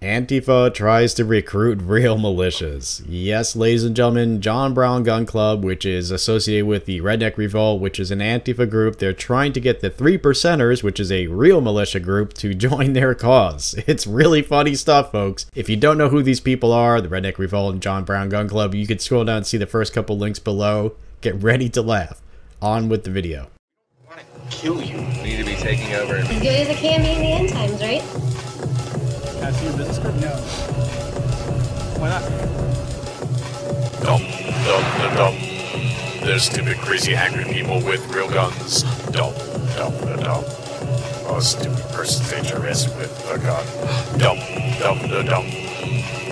Antifa tries to recruit real militias. Yes, ladies and gentlemen, John Brown Gun Club, which is associated with the Redneck Revolt, which is an Antifa group, they're trying to get the 3%ers, which is a real militia group, to join their cause. It's really funny stuff, folks. If you don't know who these people are, the Redneck Revolt and John Brown Gun Club, you can scroll down and see the first couple links below. Get ready to laugh. On with the video. I want to kill you. We need to be taking over. As good as it can be in the end times, right? Can I see your business card? No. Why not? Dump. There's stupid, crazy, angry people with real guns. Dump. Oh, stupid person's dangerous with a gun. Dump.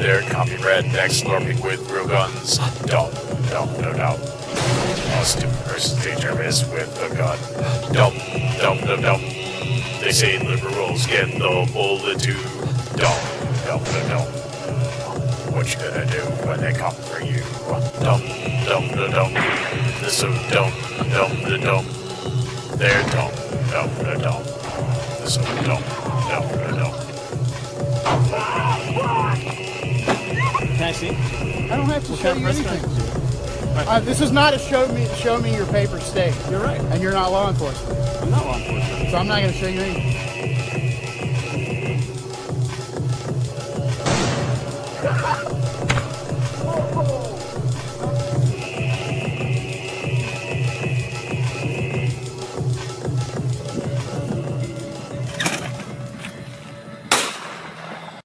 They're commie rednecks slurping with real guns. Dump. Oh, stupid person's dangerous with a gun. Dump. They say liberals get the bullet too. Dump. What you gonna do when they come for you? Dump. They're so dumb. They're dumb. They're so dumb. Can I see? I don't have to What show kind of you press can I anything. see? This is not a show me your paper state. You're right. And you're not law enforcement. I'm not law enforcement. So I'm not going to show you anything.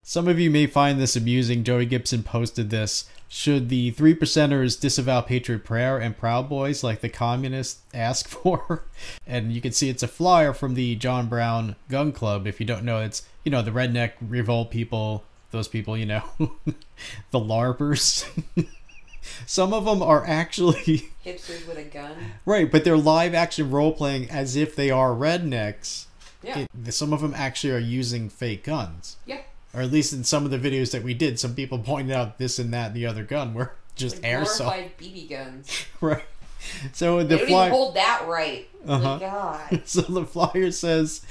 Some of you may find this amusing. Joey Gibson posted this. Should the 3%ers disavow Patriot Prayer and Proud Boys like the communists ask for? And you can see it's a flyer from the John Brown Gun Club. If you don't know, it's, the Redneck Revolt people, those people, the LARPers. Some of them are actually... hipsters with a gun. Right, but they're live action role-playing as if they are rednecks. Yeah. Some of them actually are using fake guns. Yeah. Or at least in some of the videos that we did, some people pointed out this and that and the other gun were just like airsoft. glorified BB guns. Right. So the They don't flyer... even hold that right. Oh my God. So the flyer says,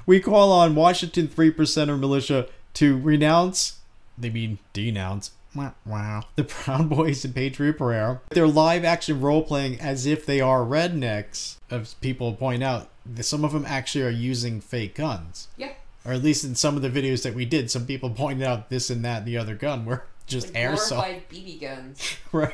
we call on Washington 3%er militia to renounce, they mean denounce, the Proud Boys and Patriot Prayer. They're live action role playing as if they are rednecks, as people point out. Some of them actually are using fake guns. Yeah. Or at least in some of the videos that we did, some people pointed out this and that and the other gun were just like airsoft. glorified BB guns. Right.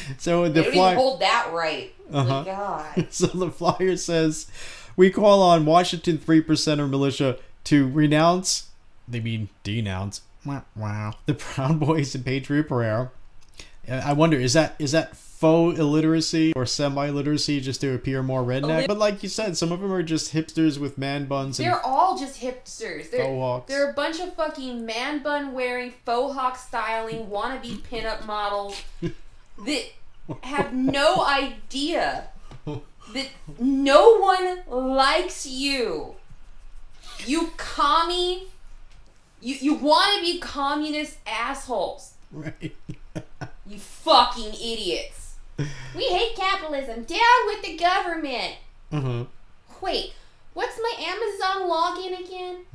So the they don't flyer... even hold that right. Oh my God. So the flyer says, we call on Washington 3%er militia to renounce, they mean denounce, the Proud Boys and Patriot Prayer. I wonder, is that faux illiteracy or semi-literacy just to appear more redneck? But like you said, some of them are just hipsters with man buns. They're all just hipsters. Faux hawks. They're a bunch of fucking man bun wearing, faux hawk styling, wannabe pinup models that have no idea that no one likes you. You commie. You want to be communist assholes. Right. You fucking idiots. We hate capitalism. Down with the government. Wait, what's my Amazon login again?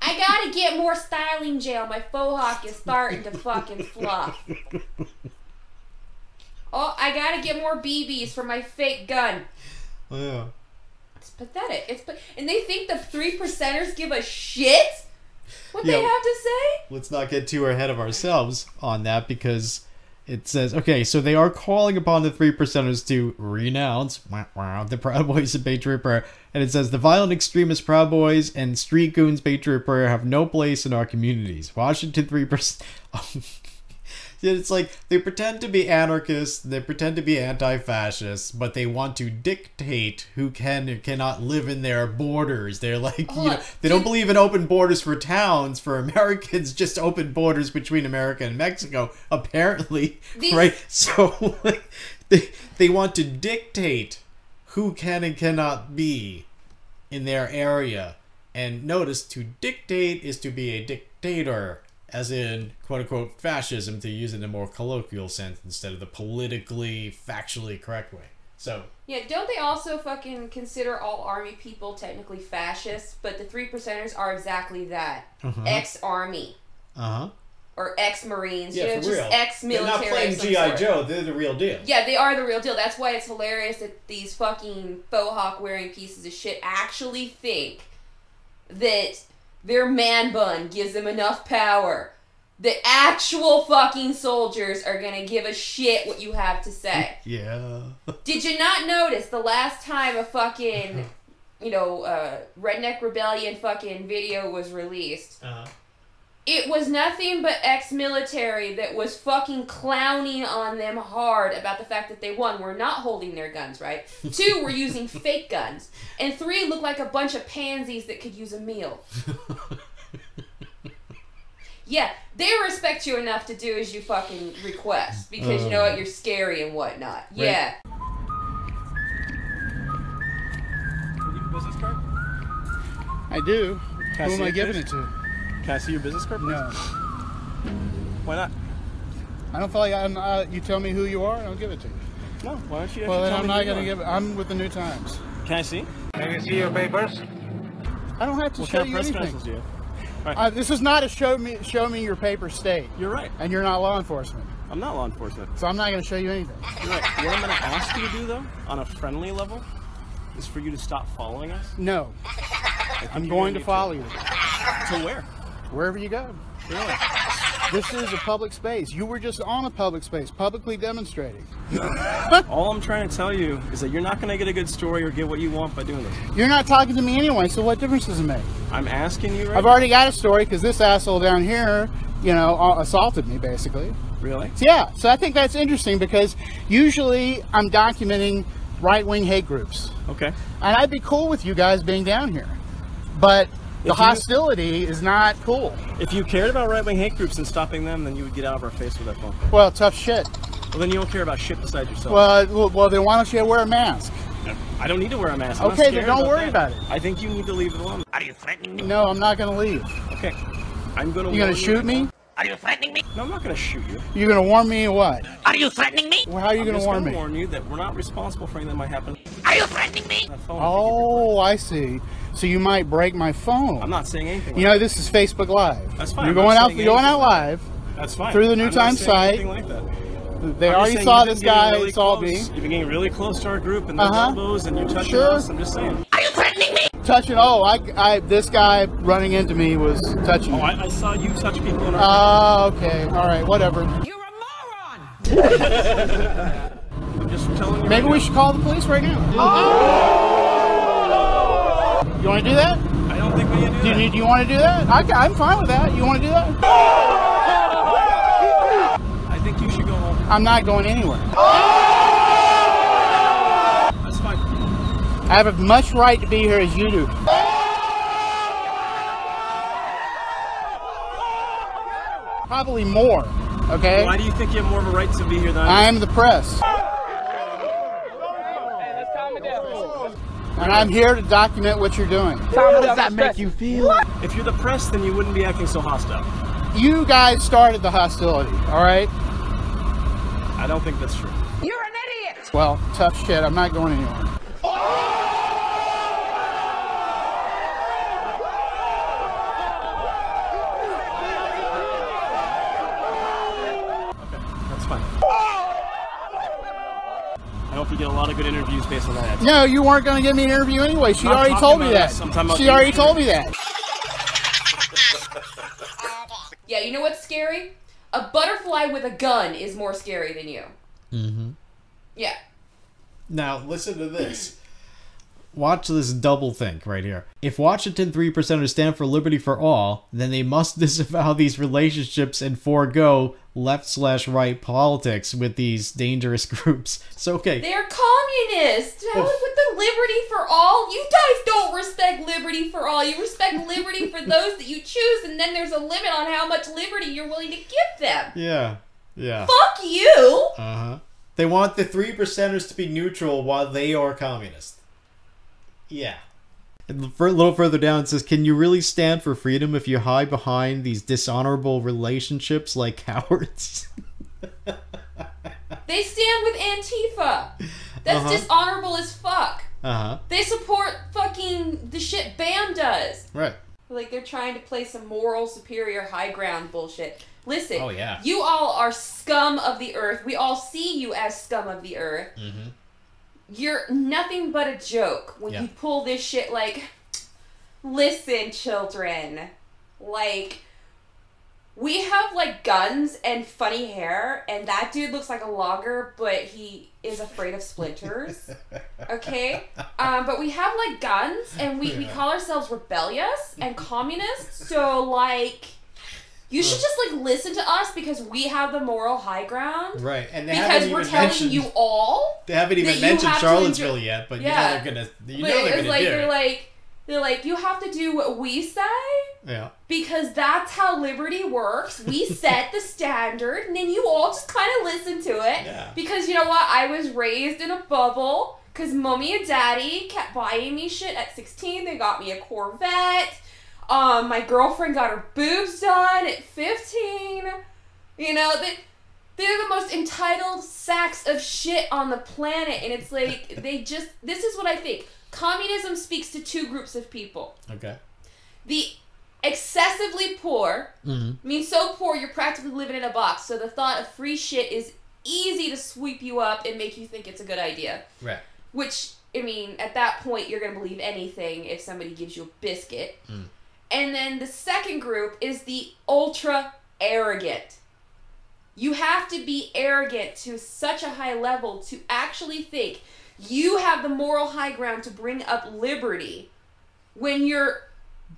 I gotta get more styling gel. My faux hawk is starting to fucking fluff. Oh, I gotta get more BBs for my fake gun. Oh, yeah. It's pathetic. And they think the 3%ers give a shit what they have to say? Let's not get too ahead of ourselves on that, because it says, okay, so they are calling upon the 3%ers to renounce the Proud Boys and Patriot Prayer. And it says, the violent extremist Proud Boys and street goons Patriot Prayer have no place in our communities. Washington 3%... It's like they pretend to be anarchists, they pretend to be anti-fascists, but they want to dictate who can and cannot live in their borders. They're like, they don't believe in open borders for towns. For Americans, just open borders between America and Mexico, apparently. Right? So they want to dictate who can and cannot be in their area. And notice, to dictate is to be a dictator. As in, quote-unquote, fascism, to use it in a more colloquial sense instead of the politically, factually correct way. So... Yeah, don't they also fucking consider all army people technically fascists? But the 3%ers are exactly that. Ex-army. Uh-huh. Or ex-Marines, Yeah, you know, for just real. ex-military. They're not playing of some G.I. sort. Joe. They're the real deal. Yeah, they are the real deal. That's why it's hilarious that these fucking faux hawk wearing pieces of shit actually think that their man bun gives them enough power. The actual fucking soldiers are gonna give a shit what you have to say. Yeah. Did you not notice the last time a fucking, Redneck Rebellion fucking video was released? Uh-huh. It was nothing but ex-military that was fucking clowning on them hard about the fact that they, 1, were not holding their guns right, 2, were using fake guns, and 3, looked like a bunch of pansies that could use a meal. Yeah, they respect you enough to do as you fucking request, because you know what, you're scary and whatnot. Right. Yeah. You have a business card? I do. Can I Who am see I it, giving please? it to? Can I see your business card, please? No. Why not? I don't feel like you tell me who you are and I'll give it to you. No, why don't you actually Well, then tell I'm me not who you going to are? give it. I'm with the New Times. Can I see? Can you see your papers? I don't have to What show kind of you press anything. credentials do you have? This is not a show me your paper state. You're right. And you're not law enforcement. I'm not law enforcement. So I'm not going to show you anything. You're right. What I'm going to ask you to do, though, on a friendly level, is for you to stop following us. No. I think I'm you're going gonna to need follow you. To where? Wherever you go. Really? This is a public space. You were just on a public space, publicly demonstrating. All I'm trying to tell you is that you're not going to get a good story or get what you want by doing this. You're not talking to me anyway, so what difference does it make? I'm asking you right I've already got a story because this asshole down here, assaulted me basically. Really? Yeah, so I think that's interesting because usually I'm documenting right-wing hate groups. Okay. And I'd be cool with you guys being down here. But the If you- hostility is not cool. If you cared about right-wing hate groups and stopping them, then you would get out of our face with that phone. Well, tough shit. Well, then you don't care about shit besides yourself. Well, then why don't you wear a mask? I don't need to wear a mask. I'm not Okay, then scared don't worry that. about it. I think you need to leave it alone. No, I'm not going to leave. Okay. I'm going to You going to shoot me? No, I'm not going to shoot you. You're going to warn me or what? Are you threatening me? Well, how are you I'm going to just warn gonna me? warn you that we're not responsible for anything that might happen. Are you threatening me? That phone, Oh, I see. So you might break my phone. I'm not saying anything. You know, this is Facebook Live. That's fine. You're I'm not going out. saying You're going out anything. live. That's fine. through the New I'm not Times saying site. anything like that. They I'm already just saying saw you've this been getting guy really assault close. me. You've been getting really close to our group and those Uh-huh. elbows, and you're touching Sure. us. I'm just saying. Are you threatening me? Touching. Oh, this guy running into me was touching Oh, me. I saw you touch people in our. Okay. All right. Whatever. You're a moron! I'm just telling you. Maybe right we now. should call the police right now. You want to do that? I don't think we need to do that. Do you want to do that? I'm fine with that. You want to do that? I think you should go home. I'm not going anywhere. That's fine. I have as much right to be here as you do. Probably more. Okay. Why do you think you have more of a right to be here than I do? I'm the press. And I'm here to document what you're doing. How does that make you feel? If you're the press, then you wouldn't be acting so hostile. You guys started the hostility, all right? I don't think that's true. You're an idiot! Well, tough shit. I'm not going anywhere. Okay, that's fine. I hope you get a lot of good interviews based on that. No, you weren't going to give me an interview anyway. She I'm already talking told me about that. us. I'm talking about She the already interview. told me that. Yeah, you know what's scary? A butterfly with a gun is more scary than you. Mm-hmm. Yeah. Now, listen to this. Watch this double think right here. If Washington 3%ers stand for liberty for all, then they must disavow these relationships and forego left/right politics with these dangerous groups. So, okay. They're communist. How with the liberty for all? You guys don't respect liberty for all. You respect liberty for those that you choose, and then there's a limit on how much liberty you're willing to give them. Yeah. Yeah. Fuck you! Uh-huh. They want the 3%ers to be neutral while they are communist. Yeah. And a little further down it says, can you really stand for freedom if you hide behind these dishonorable relationships like cowards? They stand with Antifa. That's dishonorable as fuck. Uh-huh. They support fucking the shit BAM does. Right. Like they're trying to play some moral superior high ground bullshit. Listen, Oh, yeah. you all are scum of the earth. We all see you as scum of the earth. Mm-hmm. You're nothing but a joke when Yeah. you pull this shit like, listen, children, like, we have, like, guns and funny hair, and that dude looks like a logger, but he is afraid of splinters, okay? But we have, like, guns, and we call ourselves rebellious and communists, so, like, you should just, like, listen to us because we have the moral high ground. Right, and they Because haven't we're even telling mentioned, you all they haven't even that you mentioned have to Charlottesville enjoy- yet, but Yeah. you know they're gonna, but they're it's gonna like, do it. they're like, you have to do what we say. Yeah. Because that's how liberty works. We set the standard, and then you all just kind of listen to it. Yeah. Because you know what? I was raised in a bubble. Because mommy and daddy kept buying me shit at 16. They got me a Corvette. My girlfriend got her boobs done at 15. You know, they're the most entitled sacks of shit on the planet. And it's like, this is what I think. Communism speaks to two groups of people. Okay. The excessively poor means so poor you're practically living in a box. So the thought of free shit is easy to sweep you up and make you think it's a good idea. Right. Which, I mean, at that point, you're going to believe anything if somebody gives you a biscuit. And then the second group is the ultra arrogant. You have to be arrogant to such a high level to actually think you have the moral high ground to bring up liberty when you're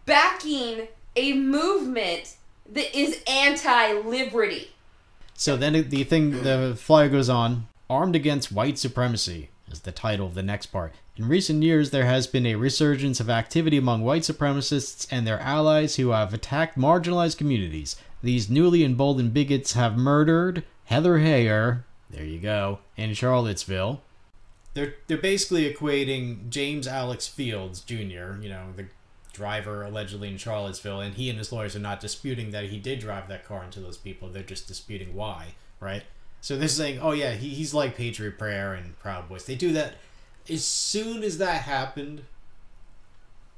backing a movement that is anti-liberty. So then the flyer goes on. Armed Against White Supremacy is the title of the next part. In recent years, there has been a resurgence of activity among white supremacists and their allies who have attacked marginalized communities. These newly emboldened bigots have murdered Heather Heyer, there you go, in Charlottesville. They're basically equating James Alex Fields Jr., you know, the driver allegedly in Charlottesville, and he and his lawyers are not disputing that he did drive that car into those people. They're just disputing why, right? So they're saying, oh yeah, he's like Patriot Prayer and Proud Boys. They do that. As soon as that happened,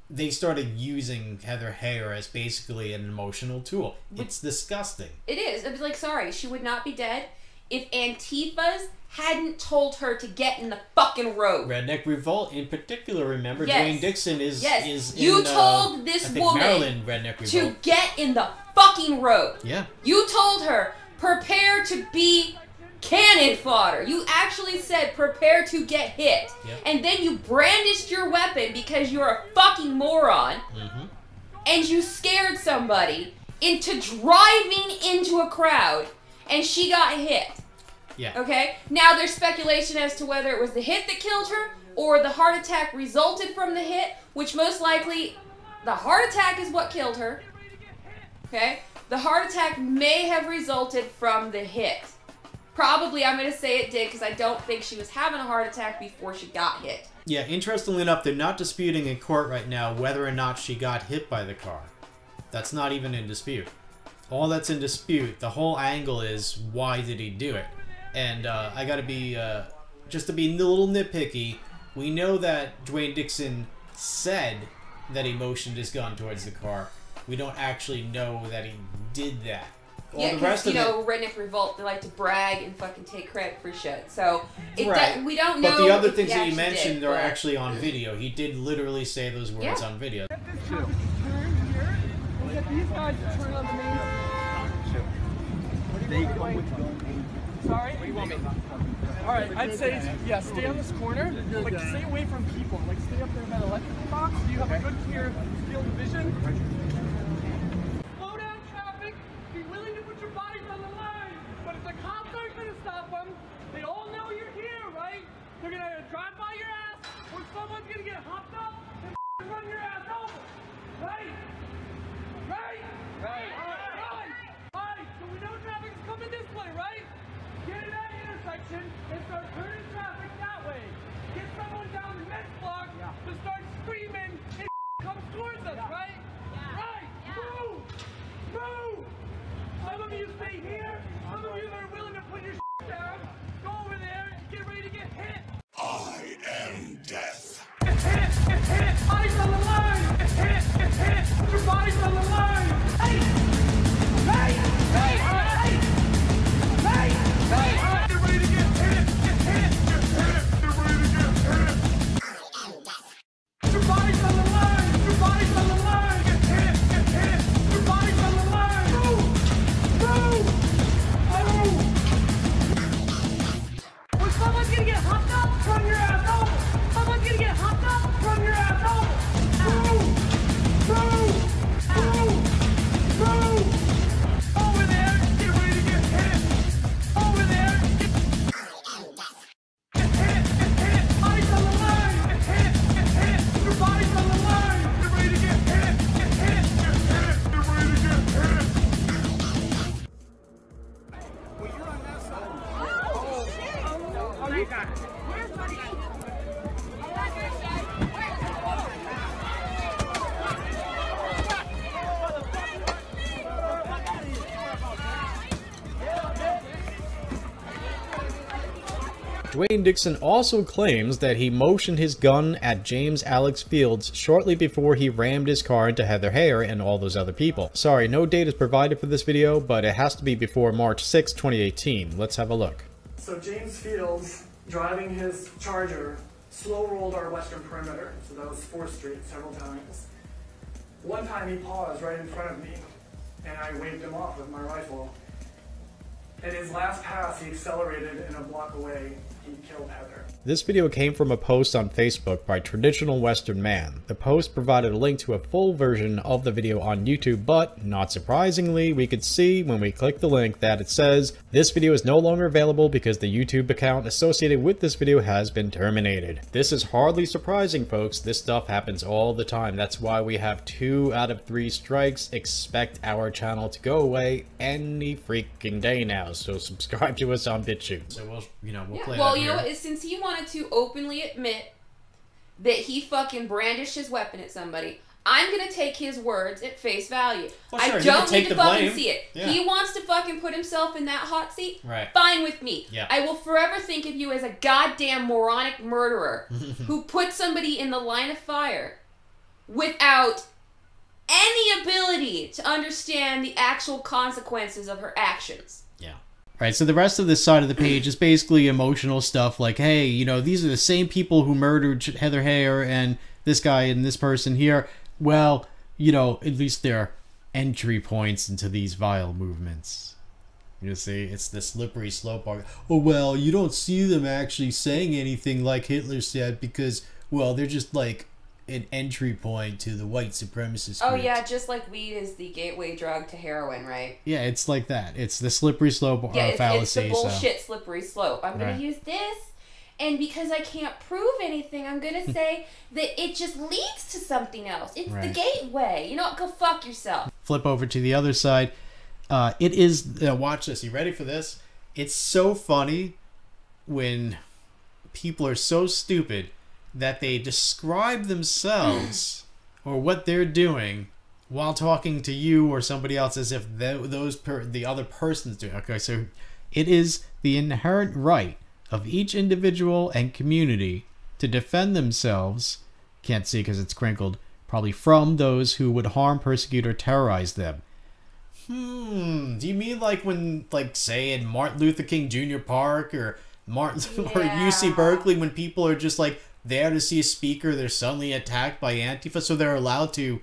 they started using Heather Heyer as basically an emotional tool. It's disgusting. It is. I was like, sorry, she would not be dead if Antifas hadn't told her to get in the fucking road. Redneck Revolt, in particular, remember, Yes. Dwayne Dixon is You in, told this I think woman Maryland Redneck to Revolt. get in the fucking road. Yeah. You told her, prepare to be cannon fodder. You actually said, prepare to get hit. Yep. And then you brandished your weapon because you're a fucking moron. Mm-hmm. And you scared somebody into driving into a crowd. And she got hit. Yeah. Okay? Now there's speculation as to whether it was the hit that killed her or the heart attack resulted from the hit, which most likely the heart attack is what killed her. Okay? The heart attack may have resulted from the hit. Probably, I'm going to say it did because I don't think she was having a heart attack before she got hit. Yeah, interestingly enough, they're not disputing in court right now whether or not she got hit by the car. That's not even in dispute. All that's in dispute, the whole angle is, why did he do it? And I gotta be, just to be a little nitpicky, we know that Dwayne Dixon said that he motioned his gun towards the car. We don't actually know that he did that. All Yeah, the rest because, of Redneck Revolt, they like to brag and fucking take credit for shit. So, Right. we don't know. But the other if things he that you actually mentioned did, are but- actually on video. He did literally say those words Yeah. on video. These guys turn on the main. Sorry? What do you want me? Alright, I'd say, yeah, stay on this corner. Like, stay away from people. Like, stay up there in that electrical box. Do you have a good clear field of vision? Slow down traffic. Be willing to put your bodies on the line. But if the cops aren't going to stop them, they all know you're here, right? They're going to drive by your ass, or someone's going to get hopped up and run your ass over. Right? Right? Right. Alright, so we know traffic's coming this way, right? Get in that intersection and start turning traffic that way. Get someone down the next block to start screaming and comes towards us, right? Right. Dwayne Dixon also claims that he motioned his gun at James Alex Fields shortly before he rammed his car into Heather Heyer and all those other people. Sorry, no date is provided for this video, but it has to be before March 6, 2018. Let's have a look. So James Fields, driving his Charger, slow rolled our western perimeter, so that was 4th Street, several times. One time he paused right in front of me, and I waved him off with my rifle. In his last pass, he accelerated, and a block away, he killed Heather. This video came from a post on Facebook by Traditional Western Man. The post provided a link to a full version of the video on YouTube, but, not surprisingly, we could see when we click the link that it says, this video is no longer available because the YouTube account associated with this video has been terminated. This is hardly surprising, folks. This stuff happens all the time. That's why we have 2 out of 3 strikes. Expect our channel to go away any freaking day now. So subscribe to us on BitChute. So we'll play well, that you know here. what? Since he wanted to openly admit that he fucking brandished his weapon at somebody, I'm gonna take his words at face value. Well, sure, I you can don't take need to the fucking blame. see it. Yeah. He wants to fucking put himself in that hot seat. Right. Fine with me. Yeah. I will forever think of you as a goddamn moronic murderer who put somebody in the line of fire without any ability to understand the actual consequences of her actions. Yeah. Right, so the rest of this side of the page is basically emotional stuff like, hey, you know, these are the same people who murdered Heather Heyer and this guy and this person here. Well, you know, at least they're entry points into these vile movements. You see, it's the slippery slope. Oh, well, you don't see them actually saying anything like Hitler said because, well, they're just like an entry point to the white supremacist Oh groups. yeah, just like weed is the gateway drug to heroin, right? Yeah, it's like that. It's the slippery slope fallacy. It's the bullshit slippery slope. I'm going Right. to use this, and because I can't prove anything, I'm going to say that it just leads to something else. It's the Right. gateway. You know what? Go fuck yourself. Flip over to the other side. It is... watch this. You ready for this? It's so funny when people are so stupid that they describe themselves or what they're doing while talking to you or somebody else as if the other person's doing. Okay, so it is the inherent right of each individual and community to defend themselves, can't see because it's crinkled, probably from those who would harm, persecute, or terrorize them. Do you mean like when, like, say in Martin Luther King Jr. Park or or UC Berkeley, when people are just like there to see a speaker, they're suddenly attacked by Antifa, so they're allowed to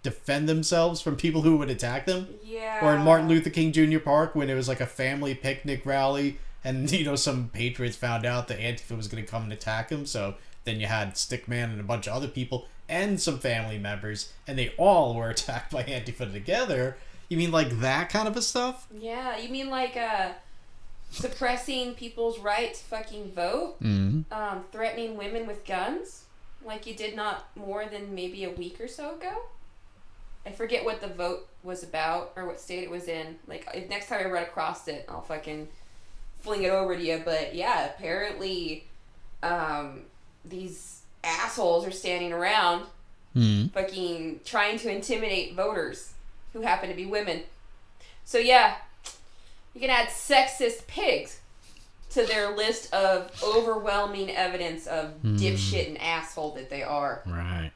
defend themselves from people who would attack them? Yeah. Or in Martin Luther King Jr. Park, when it was like a family picnic rally, and, you know, some patriots found out that Antifa was going to come and attack them, so then you had Stickman and a bunch of other people, and some family members, and they all were attacked by Antifa together. You mean like that kind of a stuff? Yeah, you mean like suppressing people's right to fucking vote? Mm-hmm. Threatening women with guns? Like you did not more than maybe a week or so ago? I forget what the vote was about or what state it was in. Like, if next time I run across it, I'll fucking fling it over to you. But yeah, apparently these assholes are standing around fucking trying to intimidate voters who happen to be women. So yeah, you can add sexist pigs to their list of overwhelming evidence of dipshit and asshole that they are. Right.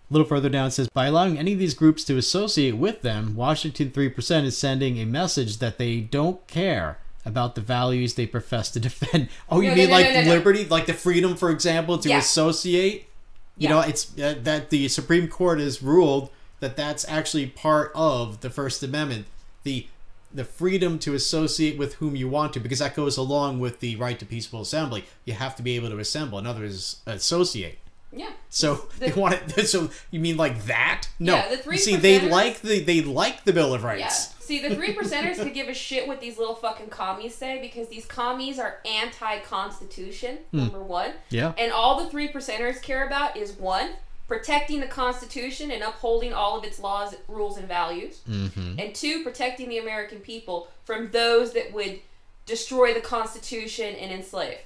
A little further down it says, by allowing any of these groups to associate with them, Washington 3% is sending a message that they don't care about the values they profess to defend. Oh, you mean like liberty? Like the freedom, for example, to associate? You know, it's that the Supreme Court has ruled that that's actually part of the First Amendment. The freedom to associate with whom you want to, because that goes along with the right to peaceful assembly. You have to be able to assemble. In other words, associate. Yeah. So they want it. So you mean like that? No. Yeah, the 3%. See, they like the Bill of Rights. Yeah. See, the 3%ers could give a shit what these little fucking commies say, because these commies are anti-Constitution. Number one. Yeah. And all the 3%ers care about is one, protecting the Constitution and upholding all of its laws, rules, and values. And two, protecting the American people from those that would destroy the Constitution and enslave.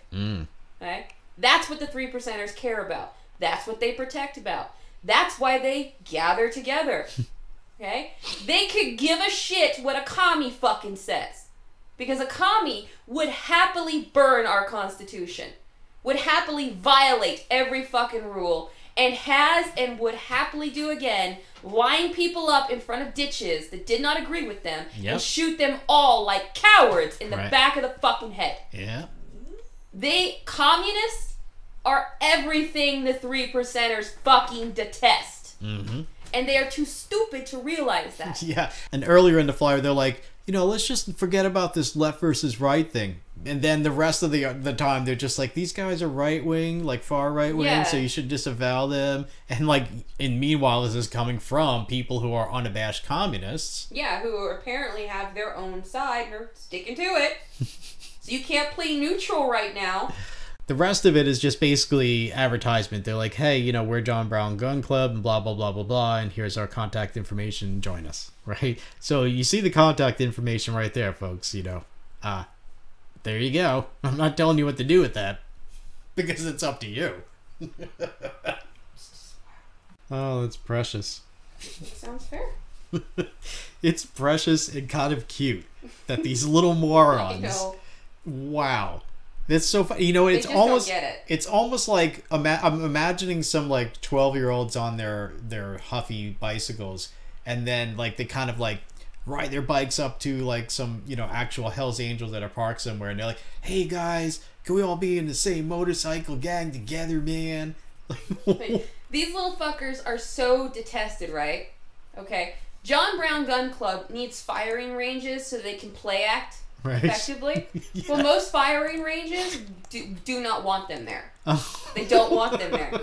Okay? That's what the 3%ers care about. That's what they protect about. That's why they gather together. Okay? They could give a shit what a commie fucking says. Because a commie would happily burn our Constitution, would happily violate every fucking rule, and has and would happily do again, line people up in front of ditches that did not agree with them, and shoot them all like cowards in the back of the fucking head. Yeah. Communists are everything the 3%ers fucking detest. Mm-hmm. And they are too stupid to realize that. Yeah. And earlier in the flyer, they're like, let's just forget about this left versus right thing. And then the rest of the time, they're just like, these guys are right wing, like far right wing, so you should disavow them. And meanwhile, this is coming from people who are unabashed communists. Yeah, who apparently have their own side and are sticking to it. So you can't play neutral right now. The rest of it is just basically advertisement. They're like, hey, we're John Brown Gun Club and blah, blah, blah, blah, blah, and here's our contact information. Join us, right? So you see the contact information right there, folks, there you go. I'm not telling you what to do with that because it's up to you. Oh, it's precious. Sounds fair. It's precious and kind of cute that these little morons. I know. Wow. That's so funny. It's almost don't get it. It's almost like I'm imagining some 12-year-olds on their Huffy bicycles, and then they kind of ride their bikes up to some actual Hell's Angels at a park somewhere, and they're like, "Hey guys, can we all be in the same motorcycle gang together, man?" These little fuckers are so detested, right? Okay, John Brown Gun Club needs firing ranges so they can play act. Right. Effectively. Yeah. Well, most firing ranges do not want them there. Oh. They don't want them there.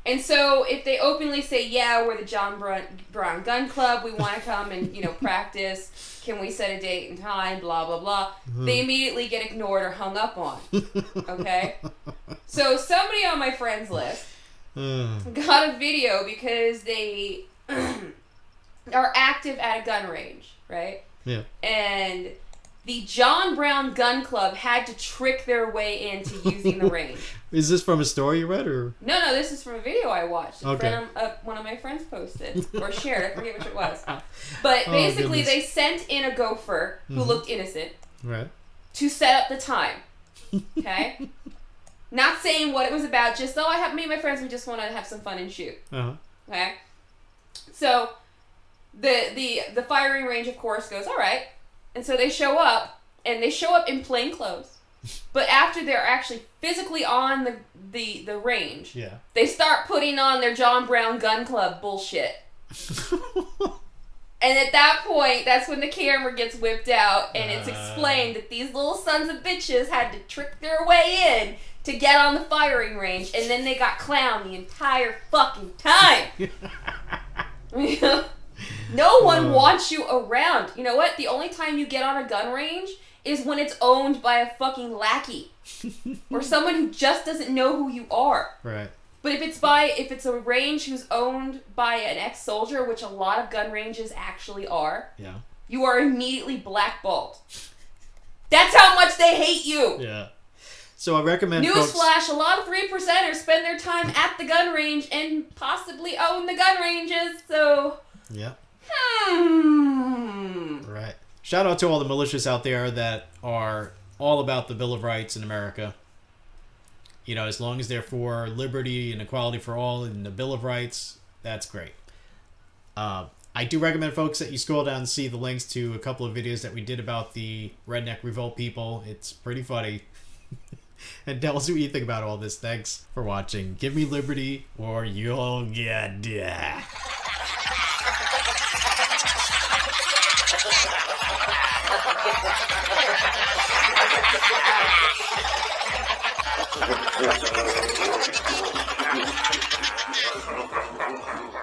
And so if they openly say, yeah, we're the John Brown Gun Club, we want to come and, practice, can we set a date and time, blah, blah, blah, they immediately get ignored or hung up on. Okay? So somebody on my friends list got a video because they are active at a gun range, right? Yeah. And the John Brown Gun Club had to trick their way into using the range. Is this from a story you read, or? No, this is from a video I watched. Okay. One of my friends posted or shared. I forget which it was. But basically, they sent in a gopher who looked innocent, right, to set up the time. Okay. Not saying what it was about. Just me and my friends, we just want to have some fun and shoot. Okay. So the firing range, of course, goes all right. And so they show up, and they show up in plain clothes. But after they're actually physically on the range, they start putting on their John Brown Gun Club bullshit. And at that point, that's when the camera gets whipped out, and it's explained that these little sons of bitches had to trick their way in to get on the firing range, and then they got clowned the entire fucking time. No one wants you around. You know what? The only time you get on a gun range is when it's owned by a fucking lackey or someone who just doesn't know who you are. Right. But if it's a range who's owned by an ex-soldier, which a lot of gun ranges actually are, you are immediately blackballed. That's how much they hate you. Yeah. So I recommend Newsflash, a lot of 3%ers spend their time at the gun range and possibly own the gun ranges, so... Yeah. Right. Shout out to all the militias out there that are all about the Bill of Rights in America. As long as they're for liberty and equality for all and the Bill of Rights, that's great. I do recommend, folks, that you scroll down and see the links to a couple of videos that we did about the Redneck Revolt people. It's pretty funny. And tell us what you think about all this. Thanks for watching. Give me liberty or you'll get death. Thank you.